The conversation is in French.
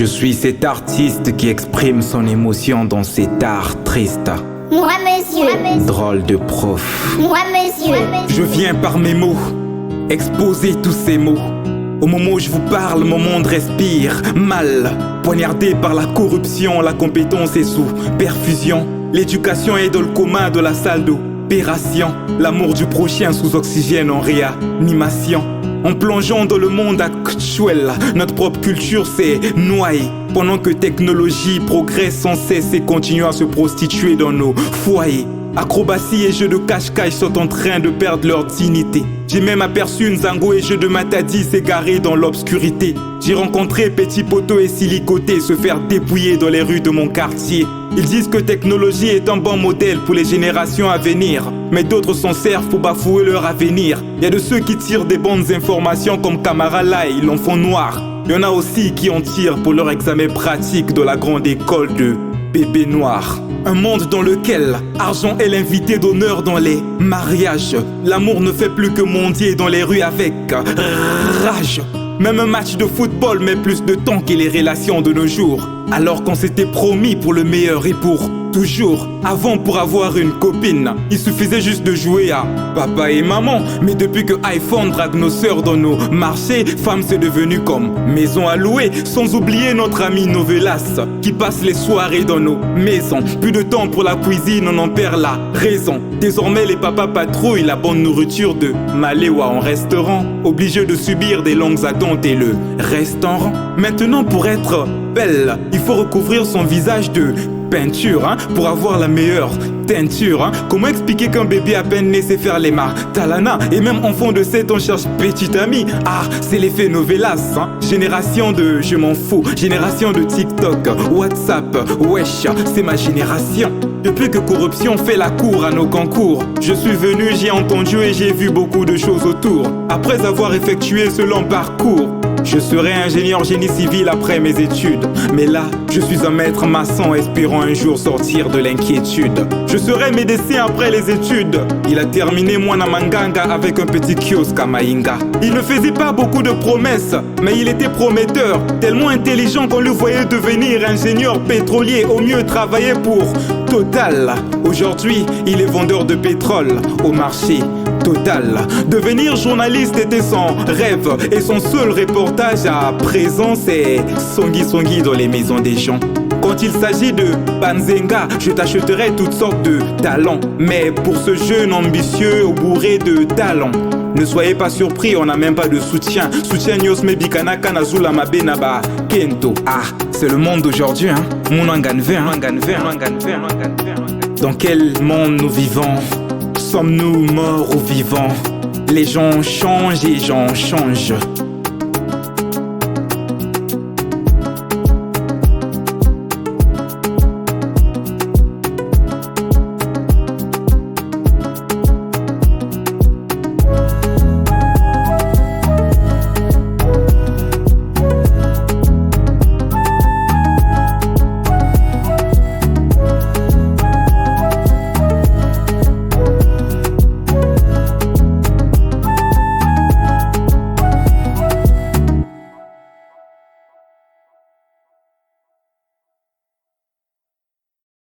Je suis cet artiste qui exprime son émotion dans cet art triste. Moi, monsieur. Drôle de prof. Moi, monsieur. Je viens par mes mots, exposer tous ces mots. Au moment où je vous parle, mon monde respire mal. Poignardé par la corruption, la compétence est sous perfusion. L'éducation est dans le coma de la salle d'opération. L'amour du prochain sous oxygène en réanimation. En plongeant dans le monde actuel, notre propre culture s'est noyée. Pendant que technologie progresse sans cesse et continue à se prostituer dans nos foyers. Acrobatie et jeux de cache-cache sont en train de perdre leur dignité. J'ai même aperçu Nzango et jeux de Matadi s'égarer dans l'obscurité. J'ai rencontré Petit Poto et Silicoté se faire dépouiller dans les rues de mon quartier. Ils disent que technologie est un bon modèle pour les générations à venir. Mais d'autres s'en servent pour bafouer leur avenir. Il y a de ceux qui tirent des bonnes informations comme Camara Lai, l'enfant noir. Il y en a aussi qui en tirent pour leur examen pratique de la grande école de bébé noir. Un monde dans lequel argent est l'invité d'honneur dans les mariages. L'amour ne fait plus que mendier dans les rues avec rage. Même un match de football met plus de temps que les relations de nos jours. Alors qu'on s'était promis pour le meilleur et pour toujours. Avant, pour avoir une copine, il suffisait juste de jouer à papa et maman. Mais depuis que iPhone drague nos sœurs dans nos marchés, femme c'est devenu comme maison à louer. Sans oublier notre ami Novelas qui passe les soirées dans nos maisons. Plus de temps pour la cuisine, on en perd la raison. Désormais les papas patrouillent la bonne nourriture de Maléwa en restaurant. Obligés de subir des longues attentes et le restaurant. Maintenant pour être belle, il faut recouvrir son visage de peinture, pour avoir la meilleure teinture. Comment expliquer qu'un bébé à peine né sait faire les talana? Et même enfant de 7 ans cherche petite amie. Ah, c'est l'effet Novelas, Génération de je m'en fous, génération de TikTok, WhatsApp, wesh, c'est ma génération. Depuis que corruption fait la cour à nos concours, je suis venu, j'ai entendu et j'ai vu beaucoup de choses autour. Après avoir effectué ce long parcours, je serai ingénieur génie civil après mes études. Mais là, je suis un maître maçon espérant un jour sortir de l'inquiétude. Je serai médecin après les études. Il a terminé Mwana Manganga avec un petit kiosque à Maïnga. Il ne faisait pas beaucoup de promesses, mais il était prometteur. Tellement intelligent qu'on le voyait devenir ingénieur pétrolier, au mieux travailler pour Total. Aujourd'hui, il est vendeur de pétrole au marché Total. Devenir journaliste était son rêve et son seul reportage à présent c'est Songi dans les maisons des gens. Quand il s'agit de Banzenga, je t'achèterai toutes sortes de talents. Mais pour ce jeune ambitieux bourré de talents, ne soyez pas surpris, on n'a même pas de soutien. Soutien Nyosme Bikanaka Nazula Mabenaba Kento. Ah, c'est le monde d'aujourd'hui, Dans quel monde nous vivons? Sommes-nous morts ou vivants? Les gens changent et j'en change.